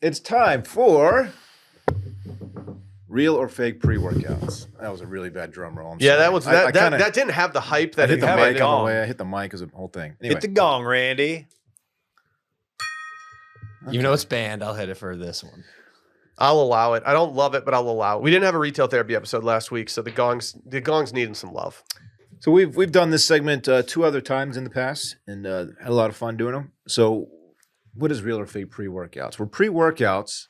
it's time for real or fake pre-workouts. That was a really bad drum roll. I'm sorry. That didn't have the hype that I hit it the had. mic on the way. I hit the mic as a whole thing. Anyway. Hit the gong, Randy. Okay. Even though it's banned, I'll hit it for this one. I'll allow it. I don't love it, but I'll allow it. We didn't have a retail therapy episode last week, so the gongs needing some love. So we've done this segment 2 other times in the past, and had a lot of fun doing them. So, what is real or fake pre-workouts? Well, pre-workouts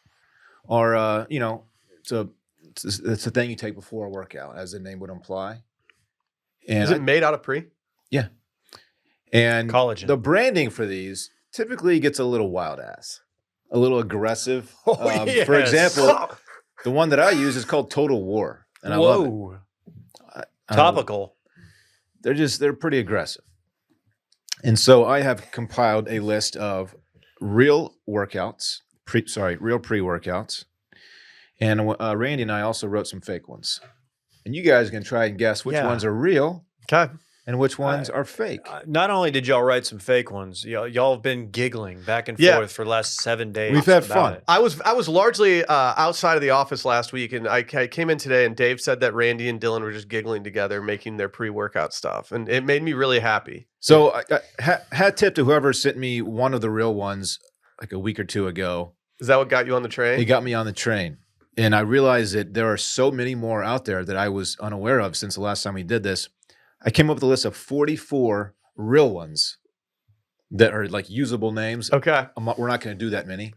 are it's a thing you take before a workout, as the name would imply. And is it made out of pre? Yeah. And collagen. The branding for these typically gets a little wild ass, a little aggressive. Yes. For example, the one that I use is called Total War, and I love it. Topical. They're pretty aggressive. And so I have compiled a list of real workouts, real pre-workouts. And Randy and I also wrote some fake ones. And you guys can try and guess which ones are real and which ones are fake. Not only did y'all write some fake ones, y'all have been giggling back and forth for the last 7 days. We've had fun. I was largely outside of the office last week, and I came in today, and Dave said that Randy and Dylan were just giggling together, making their pre-workout stuff, and it made me really happy. So hat tip to whoever sent me one of the real ones like a week or 2 ago. Is that what got you on the train? It got me on the train. And I realized that there are so many more out there that I was unaware of since the last time we did this. I came up with a list of 44 real ones that are like usable names. Okay. We're not going to do that many.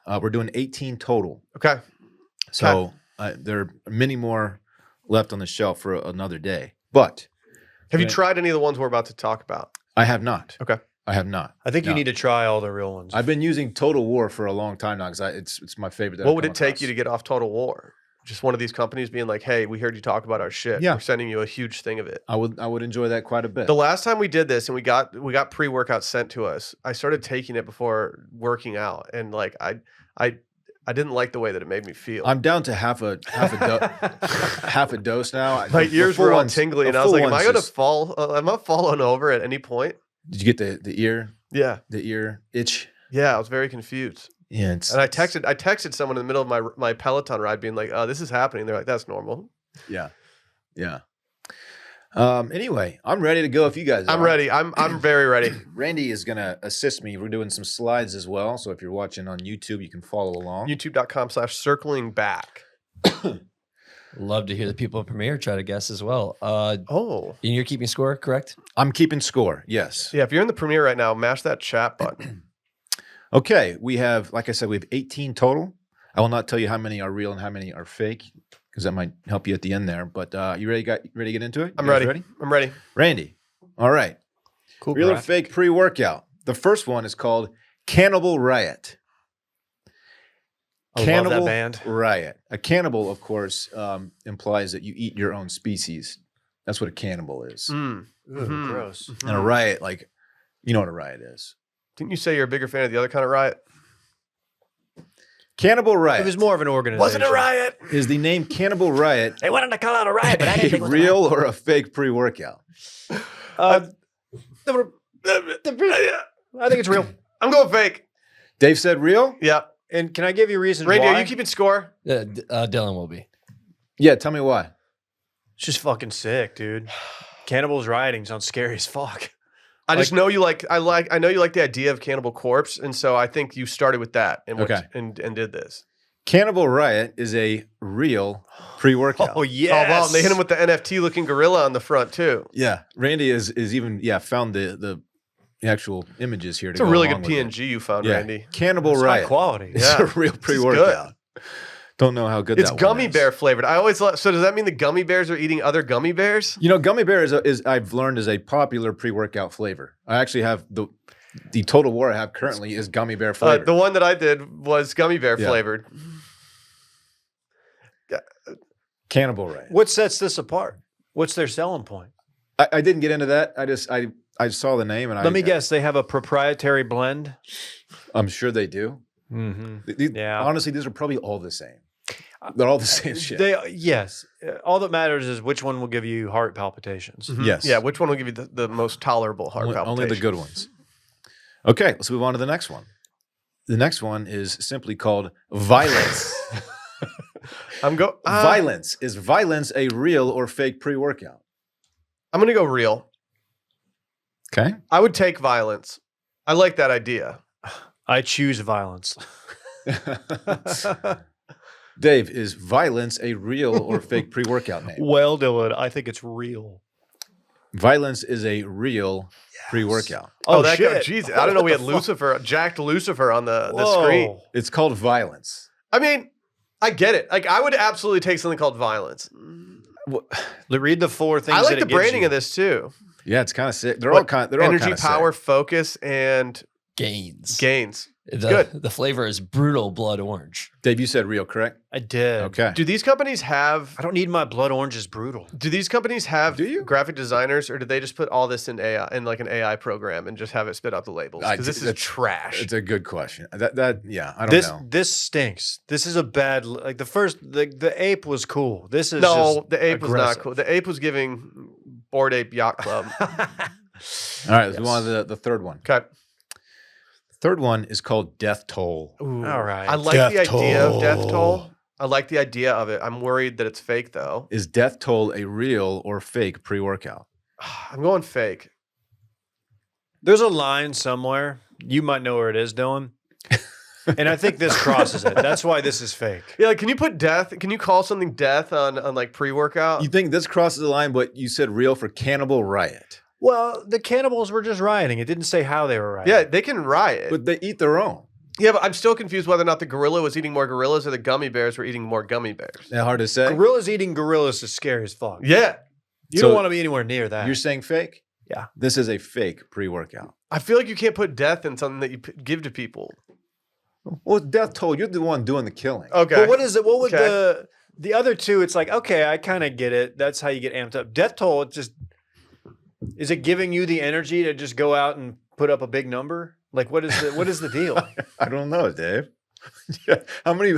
We're doing 18 total. Okay. So there are many more left on the shelf for another day. But have you tried any of the ones we're about to talk about? I have not. Okay. I have not. I think you need to try all the real ones. I've been using Total War for a long time now because it's my favorite. What would it take you to get off Total War? Just one of these companies being like, "Hey, we heard you talk about our shit. Yeah. We're sending you a huge thing of it." I would enjoy that quite a bit. The last time we did this and we got pre-workouts sent to us, I started taking it before working out, and like I didn't like the way that it made me feel. I'm down to half a dose now. My ears were all tingly, and I was like, "Am I going to fall? Am I falling over at any point?" Did you get the ear? Yeah, the ear itch. Yeah, I was very confused. Yeah, and I texted someone in the middle of my Peloton ride, being like, "Oh, this is happening." They're like, "That's normal." Yeah. Anyway, I'm ready to go. If you guys, I'm ready. I'm very ready. Randy is gonna assist me. We're doing some slides as well. So if you're watching on YouTube, you can follow along. YouTube.com/circlingback. Love to hear the people in Premiere try to guess as well. And you're keeping score, correct? I'm keeping score. Yes. Yeah. If you're in the Premiere right now, mash that chat button. Okay, we have, like I said, we have 18 total. I will not tell you how many are real and how many are fake because that might help you at the end there. But you ready to get into it? I'm ready. I'm ready. Randy. All right. Cool. Real or fake pre-workout. The first one is called Cannibal Riot. Love that band. Riot. A cannibal, of course, implies that you eat your own species. That's what a cannibal is. Ooh, gross. And a riot, like, you know what a riot is. Didn't you say you're a bigger fan of the other kind of riot? Cannibal Riot. It was more of an organization. Wasn't a riot. Is the name Cannibal Riot They wanted to call out a riot, but I didn't think it was real or a fake pre-workout? I think it's real. I'm going fake. Dave said real? Yeah. And can I give you reasons Randy, why? are you keeping score? Dylan will be. Yeah, tell me why. It's just fucking sick, dude. Cannibals rioting sounds scary as fuck. I just know you I know you like the idea of Cannibal Corpse, and so I think you started with that and did this. Cannibal Riot is a real pre-workout. Oh, yes. Oh, wow. And they hit him with the NFT looking gorilla on the front, too. Yeah. Randy is even found the actual images here. It's a really good PNG you found, Randy. Cannibal Riot. High quality. It's a real pre-workout. Don't know how good it's that gummy one is. bear flavored. I always so does that mean the gummy bears are eating other gummy bears? You know, gummy bear is I've learned is a popular pre-workout flavor. I actually have the Total War I have currently is gummy bear flavored. The one that I did was gummy bear flavored. Cannibal Riot. What sets this apart? What's their selling point? I didn't get into that. I saw the name and Let me guess. They have a proprietary blend. I'm sure they do. Mm-hmm. Honestly, these are probably all the same. They're all the same shit. Yes. All that matters is which one will give you heart palpitations. Mm-hmm. Yes. Yeah. Which one will give you the most tolerable heart palpitations? Only the good ones. Okay, let's move on to the next one. The next one is simply called Violence. Violence. Is violence a real or fake pre-workout? I'm going to go real. Okay. I would take violence. I like that idea. I choose violence. Dave, is violence a real or fake pre-workout name? Well, Dylan, I think it's real. Violence is a real pre-workout. Oh, that shit. guy, geez, I don't know. We had Lucifer, jacked Lucifer on the screen. It's called Violence. I mean, I get it. Like, I would absolutely take something called violence. Read the 4 things. I like that the it gives branding you. of this too. Yeah, it's kind of sick. They're all kind. They're Energy, all power, sick. focus, and Gains. It's good. The flavor is brutal blood orange. Dave, you said real, correct? I did. Okay. Do these companies have? I don't need my blood orange is brutal. Do these companies have Do you? graphic designers, or do they just put all this in AI in like an AI program and just have it spit out the labels? Because this is trash. It's a good question. Yeah, I don't This know. this stinks. This is a bad. Like the first, the ape was cool. This is No, just the ape was not aggressive. cool. The ape was giving Bored Ape Yacht Club. All right, let's move on to the third one. Okay. Third one is called Death Toll. Ooh. All right. I like the idea of death toll. I like the idea of it. I'm worried that it's fake though. Is Death Toll a real or fake pre-workout? I'm going fake. There's a line somewhere. You might know where it is, Dylan. And I think this crosses it. That's why this is fake. Yeah, like, can you put death? Can you call something death on like pre-workout? You think this crosses the line, but you said real for Cannibal Riot. Well, the cannibals were just rioting. It didn't say how they were rioting. Yeah, they can riot. But they eat their own. Yeah, but I'm still confused whether or not the gorilla was eating more gorillas or the gummy bears were eating more gummy bears. That hard to say. Gorillas eating gorillas is scary as fuck. Yeah. You So don't want to be anywhere near that. You're saying fake? Yeah. This is a fake pre-workout. I feel like you can't put death in something that you give to people. Well, Death Toll, you're the one doing the killing. Okay. But what is it? What would Okay. the other two? It's like, okay, I kind of get it. That's how you get amped up. Death toll, it just is it giving you the energy to just go out and put up a big number? Like, what is the deal? I don't know, Dave. Yeah. How many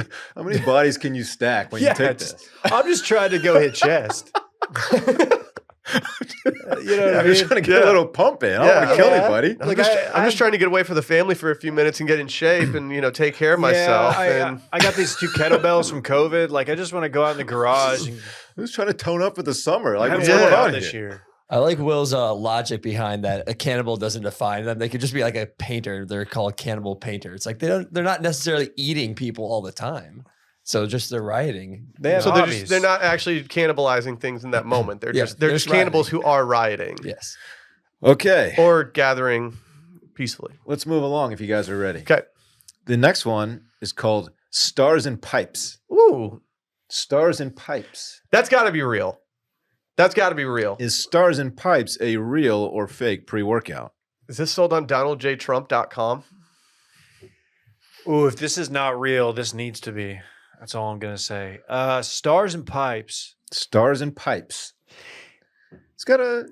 bodies can you stack when you take it's- this? I'm just trying to go hit chest. You know what I I'm just mean? trying to get a little pump in. I don't want to Yeah. kill Yeah. anybody. I'm, Like, I'm just trying to get away for the family for a few minutes and get in shape and take care of myself. and I got these 2 kettlebells from COVID. Like, I just want to go out in the garage and I'm just trying to tone up for the summer. Like, have what's a going workout on this here? year. I like Will's logic behind that. A cannibal doesn't define them. They could just be like a painter. They're called cannibal painter. It's like they're not necessarily eating people all the time. So just they're rioting. They have so hobbies. they're not actually cannibalizing things in that moment. They're Yeah, just they're just just cannibals who are rioting Yes. Okay. or gathering peacefully. Let's move along if you guys are ready. Okay. The next one is called Stars and Pipes. Ooh, Stars and Pipes. that's got to be real. That's got to be real. Is Stars and Pipes a real or fake pre-workout? Is this sold on DonaldJTrump.com? Ooh, if this is not real, this needs to be. That's all I'm gonna say. Stars and Pipes. Stars and Pipes. It's got a,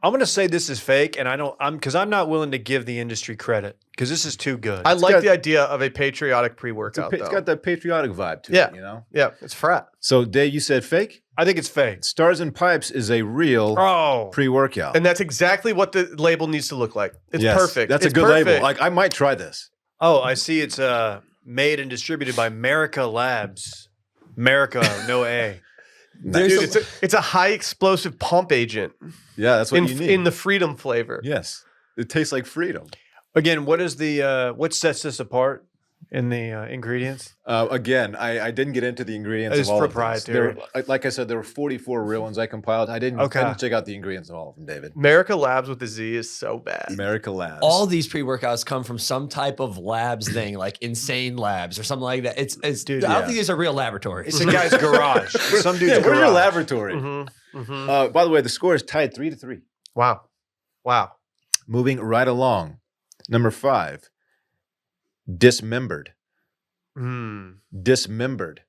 I'm gonna say this is fake, and I'm not willing to give the industry credit because this is too good. I like got- the idea of a patriotic it's pre-workout. it's got that patriotic vibe to Yeah. it, Yeah, it's frat. So, Dave, you said fake? I think it's fake. Stars and Pipes is a real Oh, pre-workout. And that's exactly what the label needs to look like. It's Yes, perfect. That's It's a good label. perfect. Like, I might try this. I see. It's made and distributed by America Labs. America, no A. Dude, it's a high explosive pump agent Yeah, that's what you need. in the freedom flavor. Yes. It tastes like freedom. Again, what sets this apart in the ingredients? Again, I didn't get into the ingredients It's of all proprietary. of these. Like I said, there were 44 real ones I compiled. I didn't check out the ingredients of all of them, David. America Labs with the Z is so bad. America Labs. All these pre-workouts come from some type of labs thing, like Insane Labs or something like that. It's Dude, I don't yeah. think these are real laboratories. It's a guy's garage. Some dude's yeah, garage. where's your laboratory? Mm-hmm. Mm-hmm. By the way, the score is tied 3-3. Wow. Moving right along. Number 5, Dismembered. Dismembered.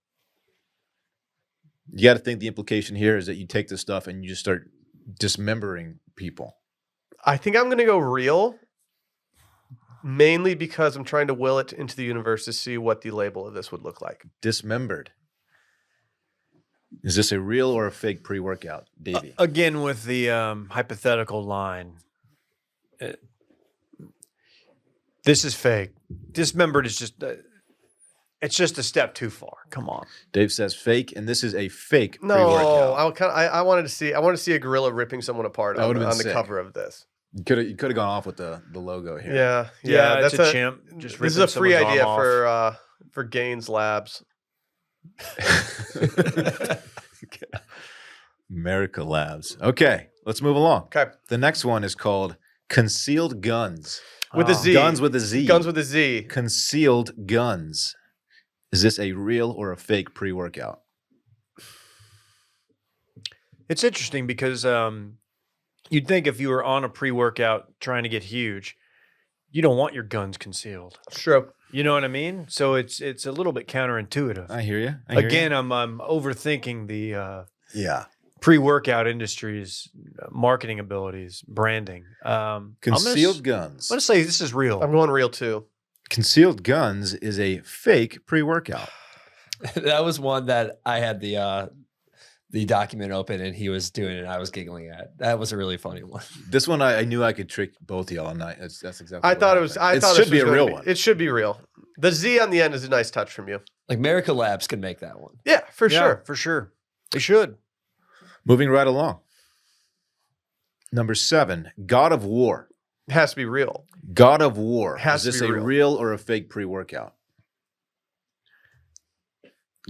You got to think the implication here is that you take this stuff and you just start dismembering people. I think I'm going to go real, mainly because I'm trying to will it into the universe to see what the label of this would look like. Dismembered. Is this a real or a fake pre-workout, Davey? Again, with the hypothetical line, This is fake. Dismembered is just. It's just a step too far. Come on. Dave says fake, and this is a fake No, pre-workout. I wanted to see. I want to see a gorilla ripping someone apart That on would've been the sick. cover of this. You could have gone off with the logo here. Yeah. That's a chimp. Just this is ripping a free someone's idea arm off. for Gaines Labs. America Labs. Okay, let's move along. Okay, The next one is called Concealed Guns. with a Oh. Z. Guns with a Z. Guns with a Z. Concealed Guns. Is this a real or a fake pre-workout? It's interesting because you'd think if you were on a pre-workout trying to get huge, you don't want your guns concealed. True. You know what I mean? So it's a little bit counterintuitive. I hear you. Again, I'm overthinking the yeah. pre-workout industry's marketing abilities, branding. Concealed Guns. I'm gonna say this is real. I'm going real too. Concealed Guns is a fake pre-workout. That was one that I had the document open and he was doing it and I was giggling at. That was a really funny one. This one I knew I could trick both of y'all, and that's exactly. I what thought it was. happened. I thought it should this be was a gonna real be- one. It should be real. The Z on the end is a nice touch from you. Like America Labs could make that one. Yeah, for Yeah, sure. for sure. They should. Moving right along. Number 7, God of War. It has to be real. God of War. Has is to this be a real. real or a fake pre-workout?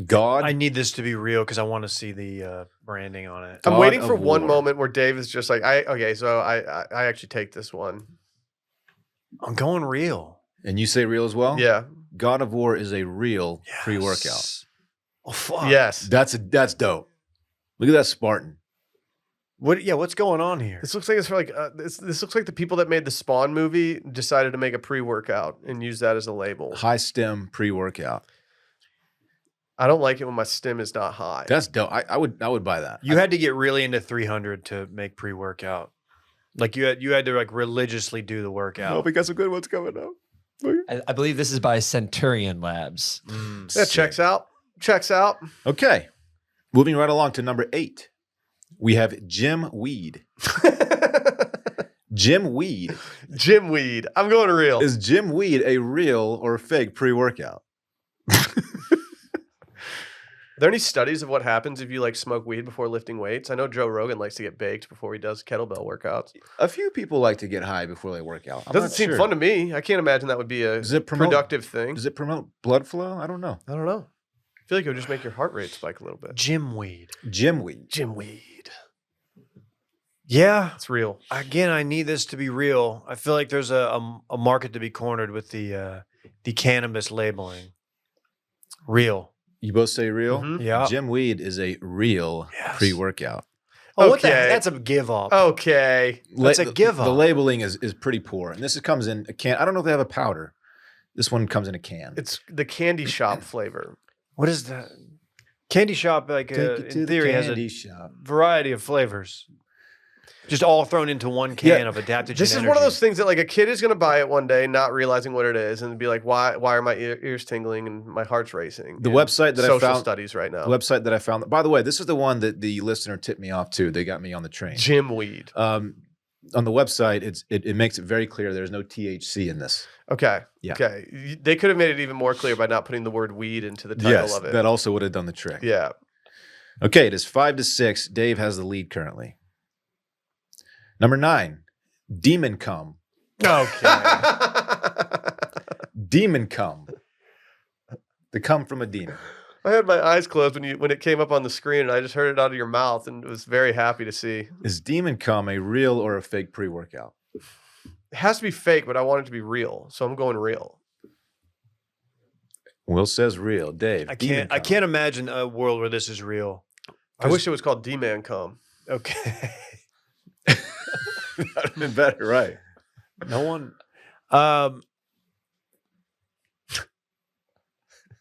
God. I need this to be real because I want to see the branding on it. I'm God waiting of for one War. moment where Dave is just like, so I actually take this one. I'm going real. And you say real as well? Yeah. God of War is a real Yes. pre-workout. Oh fuck. Yes. That's dope. Look at that Spartan. What? Yeah. What's going on here? This looks like it's for like this looks like the people that made the Spawn movie decided to make a pre-workout and use that as a label. High stem pre-workout. I don't like it when my stim is not high. That's dope. I would buy that. You had to get really into 300 to make pre-workout. Like you had to like religiously do the workout. we got some good ones coming up. I believe this is by Centurion Labs. That checks out. Checks out. Okay. Moving right along to number 8. We have Jim Weed. Jim Weed. Jim Weed. I'm going real. Is Jim Weed a real or fake pre-workout? Are there any studies of what happens if you like smoke weed before lifting weights? I know Joe Rogan likes to get baked before he does kettlebell workouts. A few people like to get high before they work out. Doesn't seem fun to me. I can't imagine that would be a Does it promote- productive thing. Does it promote blood flow? I don't know. I don't know. I feel like it would just make your heart rate spike a little bit. Jim Weed. Jim Weed. Jim Weed. Yeah. It's real. Again, I need this to be real. I feel like there's a market to be cornered with the cannabis labeling. Real. You both say real? Mhm. Yeah. Jim Weed is a real Yes. pre-workout. Oh, what the Okay. heck? That's a give up. Okay. That's a give The up. labeling is pretty poor. And this comes in a can. I don't know if they have a powder. This one comes in a can. It's the candy shop flavor. What is that? Candy shop, like Take it to in the theory, has candy a shop. variety of flavors. Just all thrown into one can of adaptogen. This is one of those things that like a kid is going to buy it one day, not realizing what it is, and be like, "Why are my ears tingling and my heart's racing?" The And website that I social found. studies right now. The website that I found. By the way, this is the one that the listener tipped me off to. They got me on the train. Jim Weed. On the website, it makes it very clear there's no THC in this. Okay. Yeah. Okay. They could have made it even more clear by not putting the word weed into the title Yes, of it. that also would have done the trick. Yeah. Okay, it is 5-6. Dave has the lead currently. Number 9, Demon Cum. Okay. Demon Cum. The cum from a demon. I had my eyes closed when it came up on the screen, and I just heard it out of your mouth, and was very happy to see. Is Demon Cum a real or a fake pre-workout? It has to be fake, but I want it to be real, so I'm going real. Will says real. Dave. I Demon can't Cum. imagine a world where this is real. I wish it was called D-Man Cum. Okay. That would have been better, right? No one.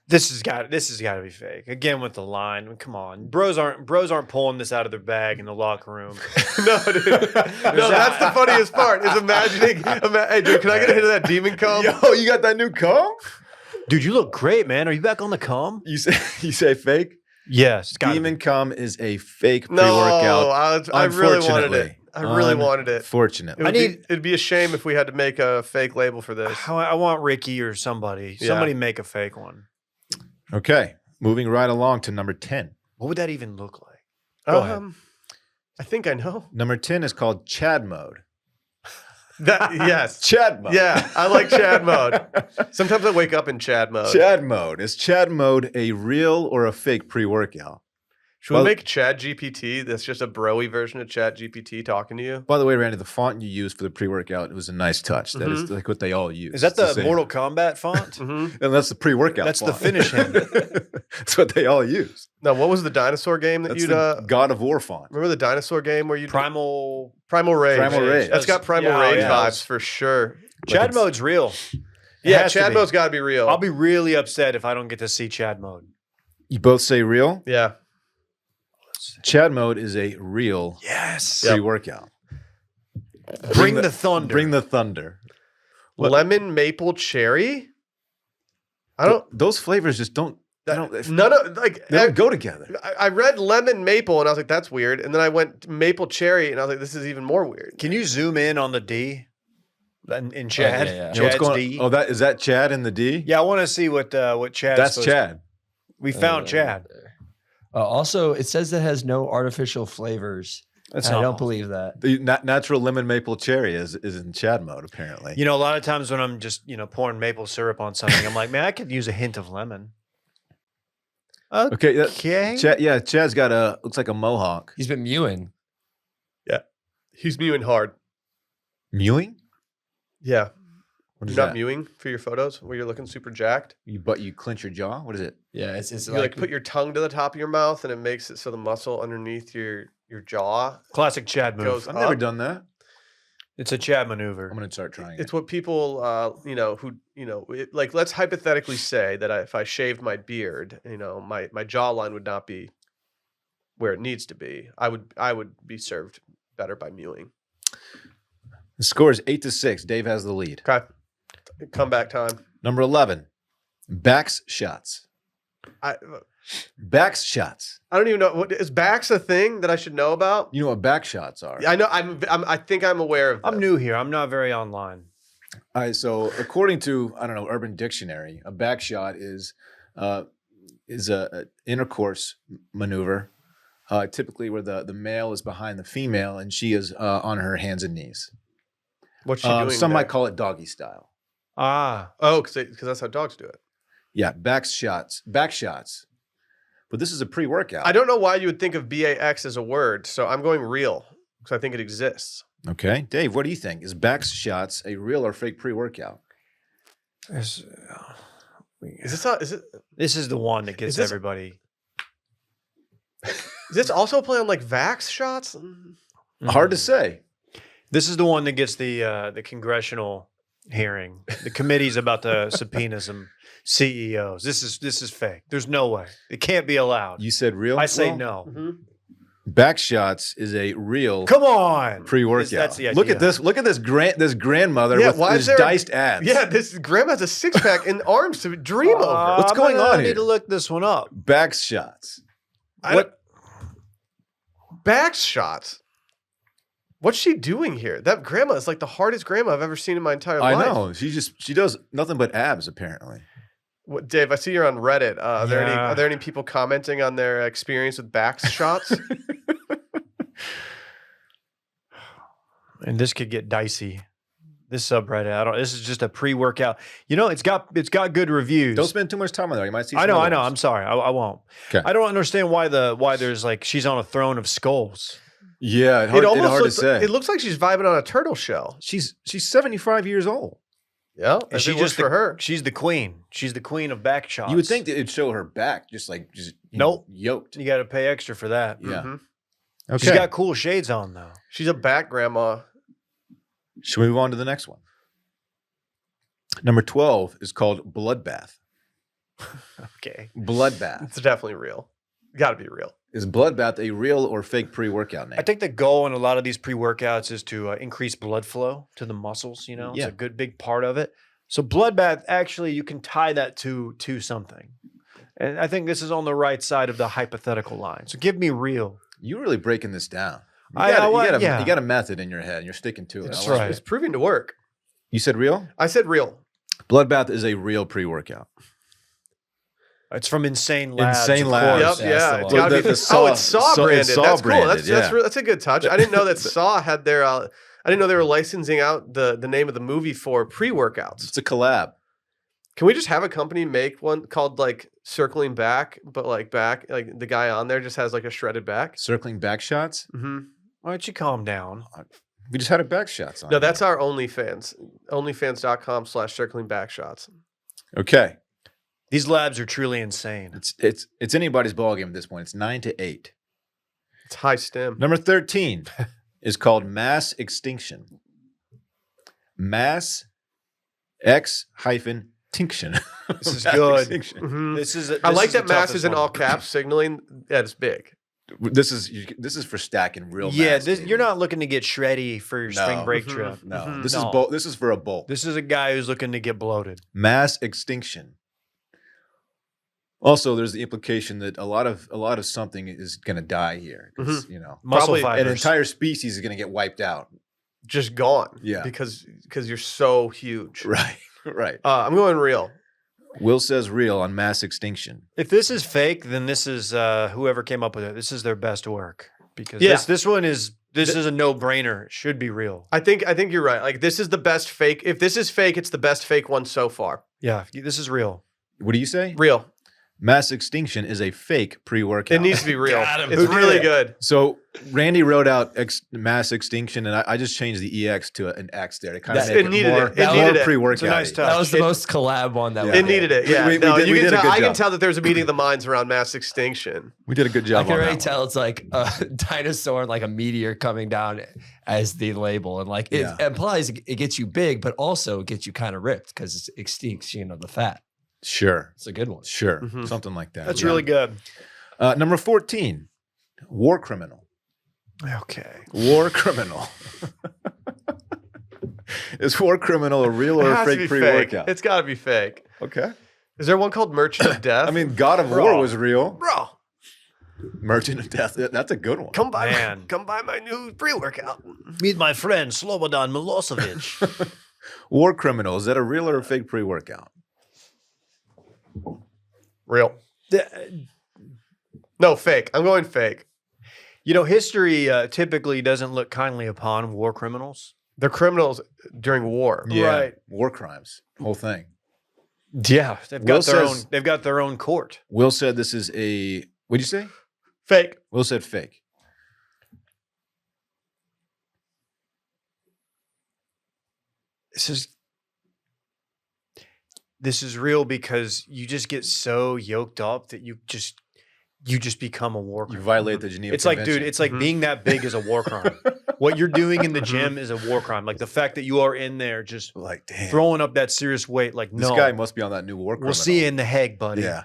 This has got to be fake. Again with the line. Come on, bros aren't pulling this out of their bag in the locker room. No, dude. No, that's the funniest part. Is imagining. Hey, dude, can I get a hit of that demon cum? Yo, you got that new cum? Dude, you look great, man. Are you back on the cum? You say fake? Yes. It's gotta Demon be. Cum is a fake No, pre-workout. I really wanted it. I really wanted it. Fortunately. It'd be a shame if we had to make a fake label for this. I want Ricky or somebody. Yeah. Somebody make a fake one. Okay. Moving right along to number 10. What would that even look like? Go ahead. I think I know. Number 10 is called Chad mode. Yes. Chad mode. Yeah, I like Chad mode. Sometimes I wake up in Chad mode. Chad mode. Is Chad mode a real or a fake pre-workout? Should we make Chad GPT? That's just a broy version of Chat GPT talking to you. By the way, Randy, the font you used for the pre-workout, it was a nice touch. That is like what they all use. Is that It's the same. Mortal Kombat font? Mm-hmm. And that's the pre-workout That's the font. finish him. That's what they all use. Now, what was the dinosaur game that That's you'd the God of War font. remember the dinosaur game where you Primal. Rage? Primal Rage. That's got Primal Yeah, Rage yeah. vibes for sure. Chad mode's real. It Yeah, has to Chad be. mode's got to be real. I'll be really upset if I don't get to see Chad mode. You both say real? yeah. Chad mode is a real Yes. pre-workout. Bring the thunder. Bring the thunder. Lemon maple cherry. I don't. Those flavors just don't. They None of like. don't go together. I read lemon maple and I was like, that's weird. And then I went maple cherry and I was like, this is even more weird. Can you zoom in on the D in Chad? yeah, yeah. You know what's Chad's going? D. Oh, is that Chad in the D? Yeah, I want to see what Chad. That's Chad. We found Chad. Also, it says that it has no artificial flavors. That's I not don't possible. believe that. The natural lemon maple cherry is in Chad mode apparently. You know, a lot of times when I'm just pouring maple syrup on something, I'm like, man, I could use a hint of lemon. Okay. Okay. Chad's got looks like a mohawk. He's been mewing. He's mewing hard. Mewing? Yeah. What is You're not that? mewing for your photos where you're looking super jacked. You clench your jaw? What is it? Yeah, it's You like put your tongue to the top of your mouth and it makes it so the muscle underneath your jaw Classic Chad move. goes I've up. never done that. It's a Chad maneuver. I'm gonna start trying It's it. what people, like let's hypothetically say that if I shaved my beard, my jawline would not be where it needs to be. I would be served better by mewing. The score is 8-6. Dave has the lead. Okay, comeback time. Number 11. Backshots. Backshots. I don't even know what is backs a thing that I should know about. You know what backshots are? I know. I think I'm aware of. I'm this. new here. I'm not very online. All right, so according to Urban Dictionary, a backshot is a intercourse maneuver, typically where the male is behind the female and she is on her hands and knees. What's she doing? Some there? might call it doggy style. Ah. Oh, because that's how dogs do it. Yeah, backshots. But this is a pre-workout. I don't know why you would think of BAX as a word, so I'm going real because I think it exists. Okay, Dave, what do you think? Is backshots a real or fake pre-workout? Is this not? Is it? This is the one that gets Is this- everybody. Is this also play on like Vax shots? Hard to say. This is the one that gets the congressional hearing. The committee's about to subpoena some CEOs. This is fake. There's no way. It can't be allowed. You said real? I say Well, no. Mm-hmm. Backshots is a real Come on. pre-workout. That's the Look at idea. this. Look at this grandmother Yeah, with why is his there- diced abs. Yeah, this grandma has a six pack and arms to dream over. What's going on I here? need to look this one up. Backshots. Back shots? What's she doing here? That grandma is like the hardest grandma I've ever seen in my entire I life. know. She does nothing but abs apparently. What, Dave, I see you're on Reddit. Are Yeah. there any people commenting on their experience with back shots? And this could get dicey. This subreddit, this is just a pre-workout. It's got good reviews. Don't spend too much time on there. You might see. I some know. other I'm ones. sorry. I won't. Okay. I don't understand why there's like she's on a throne of skulls. Yeah, It hard almost to looks. say. It looks like she's vibing on a turtle shell. She's 75 years old. Yeah, And she just for her. She's the queen. She's the queen of back shots. You would think that it'd show her back, just Nope. yoked. you got to pay extra for that. Yeah. Mhm. Okay. She's got cool shades on though. She's a back grandma. Should we move on to the next one? Number 12 is called Bloodbath. Okay. Bloodbath. It's definitely real. Got to be real. Is Bloodbath a real or fake pre-workout name? I think the goal in a lot of these pre-workouts is to increase blood flow to the muscles. It's Yeah. a good big part of it. So bloodbath, actually, you can tie that to something, and I think this is on the right side of the hypothetical line. So give me real. You're really breaking this down. You got a method in your head, and you're sticking to it. That's I like right. it. It's proving to work. You said real? I said real. Bloodbath is a real pre-workout. It's from Insane Labs. Insane of Labs. course. Yep, That's yeah. the It's one. gotta The- be the Saw- it's Saw Saw- branded. it's Saw That's cool. branded, That's a good touch. I didn't know that Saw had their. I didn't know they were licensing out the name of the movie for pre-workouts. It's a collab. Can we just have a company make one called like Circling Back, but like the guy on there just has like a shredded back? Circling Backshots. Mm-hmm. Why don't you calm down? We just had a Backshots on. No, that's our OnlyFans. OnlyFans.com/circling backshots. Okay. These labs are truly insane. It's anybody's ballgame at this point. It's 9-8. It's high stem. Number 13 is called Mass Extinction. Mass X-Tinction. This is Mass good. Extinction. Mhm. This is. I like the that mass toughest is in one. all caps, signaling that it's big. This is for stacking real. Yeah, mass, this, dude. you're not looking to get shreddy for your spring No. break Mhm. trip. No, Mhm. this No. is bulk. This is for a bulk. This is a guy who's looking to get bloated. Mass extinction. Also, there's the implication that a lot of something is going to die here. 'Cause, you know, Muscle Probably an fibers. an entire species is going to get wiped out. Just gone. Yeah. Because you're so huge. Right, right. I'm going real. Will says real on mass extinction. If this is fake, then this is whoever came up with it. This is their best work because Yeah. this one is is a no brainer. It should be real. I think you're right. Like this is the best fake. If this is fake, it's the best fake one so far. Yeah, this is real. What do you say? Real. Mass extinction is a fake pre-workout. It needs to be real. Got him. It's Who did really it? good. So Randy wrote out mass extinction, and I just changed the EX to an X there to kind of That- make it needed more, it. It more needed it. pre-workout. It's a nice touch. That was the It- most collab one that Yeah. we It did. needed it. Yeah. we no, did- you we can did a tell. good I can job. tell that there's a meeting of the minds around mass extinction. We did a good I job can on already that tell one. it's like a dinosaur and like a meteor coming down as the label. And like it Yeah. implies it gets you big, but also it gets you kind of ripped because it's extinction of the fat. Sure, It's a good one. sure. Mhm. Something like that. That's Yeah. really good. Number 14, war criminal. Okay. War criminal. Is war criminal a real It or a has to fake be pre-workout? fake. It's got to be fake. Okay. Is there one called Merchant of Death? I mean, God of War Bro. was real. bro, Merchant of Death. That's a good one. come by, Man. come by my new pre-workout. Meet my friend Slobodan Milosevic. War criminal. Is that a real or a fake pre-workout? Real. No, fake. I'm going fake. You know, history typically doesn't look kindly upon war criminals. They're criminals during war. Right. War crimes. Whole thing. Yeah, they've Will got their own. says- They've got their own court. Will said this is a. What'd you say? Fake. Will said fake. This is real because you just get so yoked up that you just become a war You criminal. violate the Geneva It's like, dude, Convention. it's like Mhm. being that big is a war crime. What you're doing in the gym is a war crime. Like the fact that you are in there just like, damn. throwing up that serious weight. Like, This no, guy must be on that new war criminal. we'll see you in the Hague, buddy. Yeah.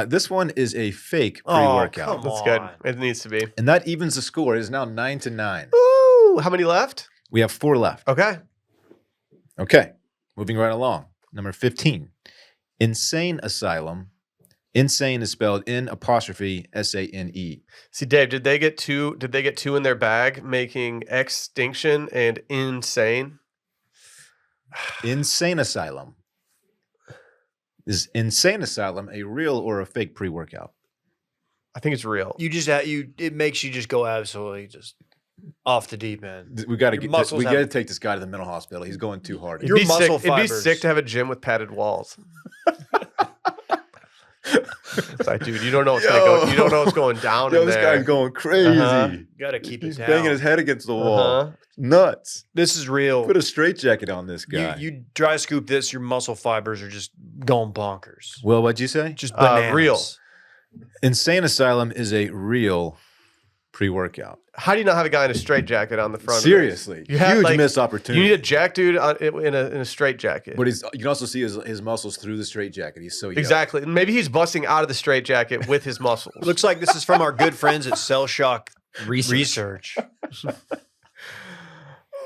This one is a fake Oh, pre-workout. come That's good. on. It needs to be. And that evens the score. It is now 9-9. Ooh, how many left? We have 4 left. Okay. Okay. Moving right along. Number 15. Insane Asylum. Insane is spelled N''SANE. See, Dave, did they get two? Did they get two in their bag, making Extinction and Insane? Insane Asylum. Is Insane Asylum a real or a fake pre-workout? I think it's real. You just it makes you just go absolutely just off the deep end. We got to Your get. muscles We have- got to take this guy to the mental hospital. He's going too hard. Your It'd be muscle sick. It'd be fibers. sick to have a gym with padded walls. It's like, dude, you don't know what's gonna go. You don't know what's going down Yo, in this there. guy's going crazy. Uh-huh. Got to keep it He's down. banging his head against the wall. Uh-huh. Nuts. This is real. Put a straitjacket on this guy. You dry scoop this, your muscle fibers are just going bonkers. Well, what'd you say? Just bananas. Real. Insane Asylum is a real pre-workout. How do you not have a guy in a straitjacket on the front? of Seriously, this? You have, huge like, missed You opportunity. need a jack dude in a straitjacket. But you can also see his muscles through the straitjacket. He's so yoked. Exactly. And maybe he's busting out of the straitjacket with his muscles. Looks like this is from our good friends at Cell Shock Research. Research.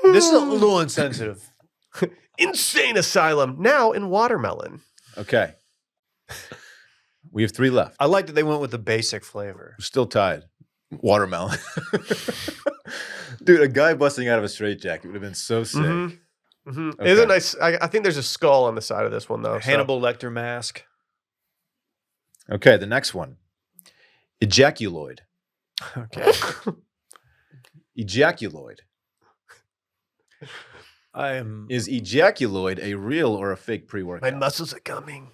This is a little insensitive. Insane Asylum now in watermelon. Okay. We have 3 left. I like that they went with the basic flavor. We're still tied. Watermelon. Dude, a guy busting out of a straitjacket would have been so sick. Okay. Isn't nice? I think there's a skull on the side of this one though. Hannibal Lecter mask. Okay, the next one. Ejaculoid. Okay. Ejaculoid. Is ejaculoid a real or a fake pre-workout? My muscles are coming.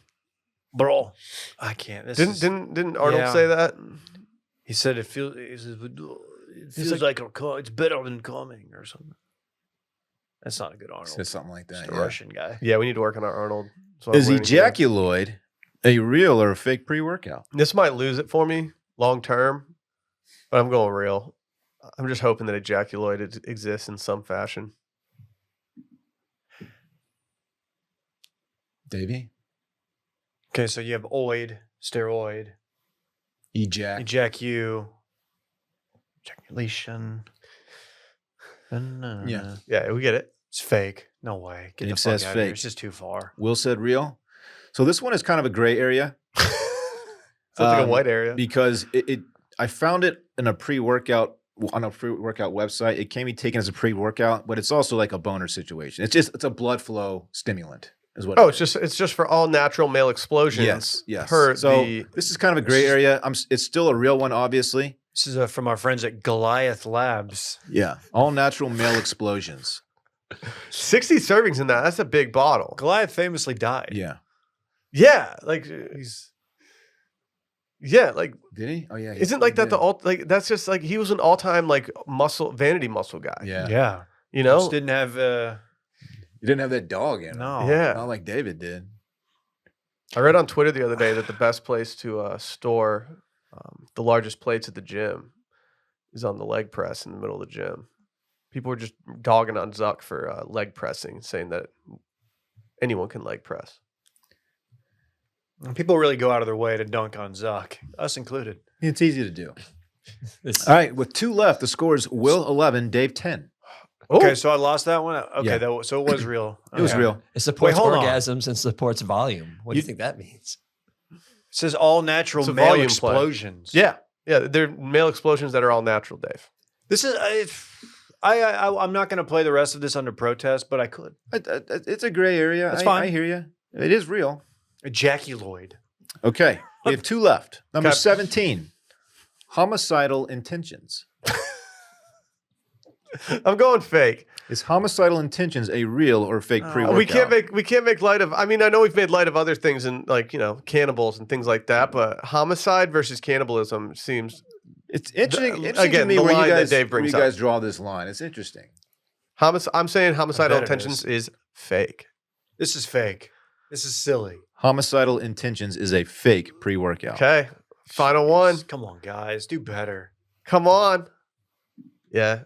Bro, I can't. Didn't Arnold say that? He said it feels like it's better than coming or something. That's not a good Arnold. Says something like that. Just a Russian guy. Yeah, we need to work on our Arnold. Is ejaculoid a real or a fake pre-workout? This might lose it for me long term, but I'm going real. I'm just hoping that ejaculoid exists in some fashion. Davey? Okay, so you have oid, steroid, ejaculation. Yeah, we get it. It's fake. No way. Get Dave the says fuck out of here. fake. It's just too far. Will said real. So this one is kind of a gray area. Sounds like a white area. Because I found it in a pre-workout on a pre-workout website. It can be taken as a pre-workout, but it's also like a boner situation. It's a blood flow stimulant. Is what it's just for all natural male explosions. Yes. This is kind of a gray area. It's still a real one, obviously. This is from our friends at Goliath Labs. Yeah, all natural male explosions. 60 servings in that. That's a big bottle. Goliath famously died. Yeah. Yeah, like Did he? Oh yeah. Isn't like that that's just like he was an all-time like vanity muscle guy. Yeah. Yeah. You know? Just didn't have You didn't have that dog in him. no. Yeah. Not like David did. I read on Twitter the other day that the best place to store the largest plates at the gym is on the leg press in the middle of the gym. People were just dogging on Zuck for leg pressing, saying that anyone can leg press. People really go out of their way to dunk on Zuck, us included. It's easy to do. All right, with 2 left, the score is Will 11, Dave 10. Okay, so I lost that one. Okay, Yeah. so it was real. It was Okay. real. It supports hold on. orgasms and supports volume. What do you think that means? It says all natural It's a male volume play. explosions. Yeah, they're male explosions that are all natural, Dave. This is I'm not going to play the rest of this under protest, but I could. It's a gray area. That's fine. I hear you. It is real. Ejaculoid. Okay, we have 2 left. Number Okay. 17, homicidal intentions. I'm going fake. Is homicidal intentions a real or fake pre-workout? We can't make light of. I mean, I know we've made light of other things and like cannibals and things like that, but homicide versus cannibalism seems. It's interesting Again, to me the where line you that guys, Dave brings where you guys up. draw this line. It's interesting. I'm saying homicidal I bet it intentions is fake. This is fake. This is silly. Homicidal intentions is a fake pre-workout. Okay, final one. Come on, guys, do better. Come on. Yeah,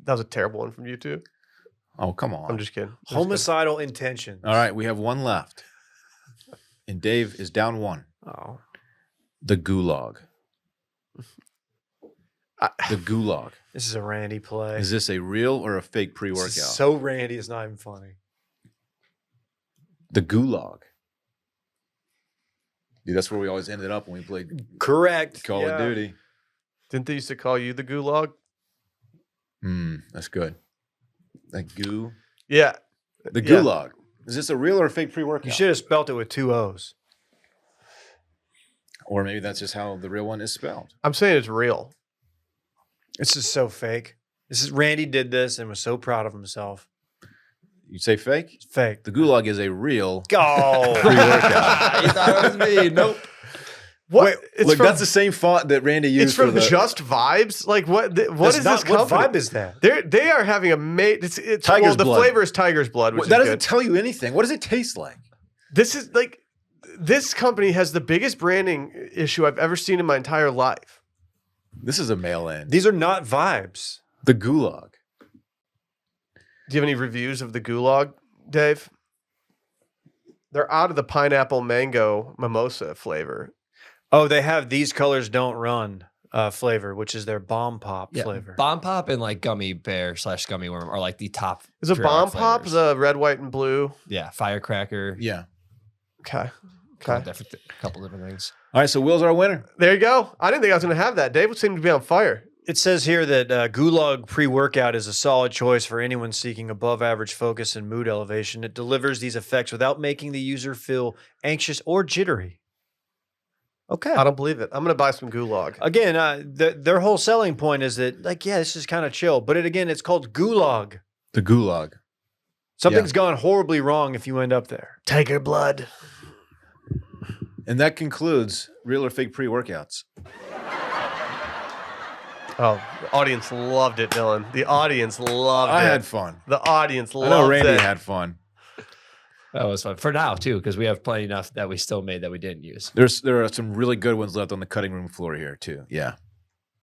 that was a terrible one from you too. Oh, come on. I'm just kidding. Homicidal intentions. All right, we have 1 left. And Dave is down 1. Oh. The gulag. The gulag. This is a Randy play. Is this a real or a fake pre-workout? This is so Randy, it's not even funny. The gulag. Dude, that's where we always ended up when we played Correct. Call of Duty. Didn't they used to call you the gulag? That's good. Like goo. Yeah. The Yeah. gulag. Is this a real or a fake pre-workout? You should have spelt it with 2 O's. Or maybe that's just how the real one is spelled. I'm saying it's real. This is so fake. This is Randy did this and was so proud of himself. You say fake? It's fake. The gulag is a real Go. pre-workout. You thought it was me. Nope. What? Wait, It's Look, from, that's the same font that Randy used it's from for the... Just Vibes. Like what? What That's is not- this company? What vibe is that? They are having a mate. It's Tiger's well, the blood. flavor is tiger's blood, which that is doesn't good. tell you anything. What does it taste like? This is like this company has the biggest branding issue I've ever seen in my entire life. This is a mail-in. These are not vibes. The gulag. Do you have any reviews of the gulag, Dave? They're out of the pineapple mango mimosa flavor. Oh, they have these colors don't run flavor, which is their bomb pop Yeah, flavor. Bomb Pop and like Gummy Bear / Gummy Worm are like the top. Is a periodic bomb pop flavors. the red, white, and blue? Yeah, Firecracker. Yeah. Okay. A couple different things. All right, so Will's our winner. There you go. I didn't think I was going to have that. Dave seemed to be on fire. It says here that Gulag pre-workout is a solid choice for anyone seeking above-average focus and mood elevation. It delivers these effects without making the user feel anxious or jittery. Okay. I don't believe it. I'm going to buy some Gulag. Again, their whole selling point is that, like, yeah, this is kind of chill. But it's called Gulag. The Gulag. Something's gone horribly wrong if you end up there. Tiger blood. And that concludes real or fake pre-workouts. Oh, the audience loved it, Dylan. The audience loved it. I had fun. The audience I loved know Randy it. had fun. That was fun for now too, because we have plenty enough that we still made that we didn't use. There are some really good ones left on the cutting room floor here too. Yeah.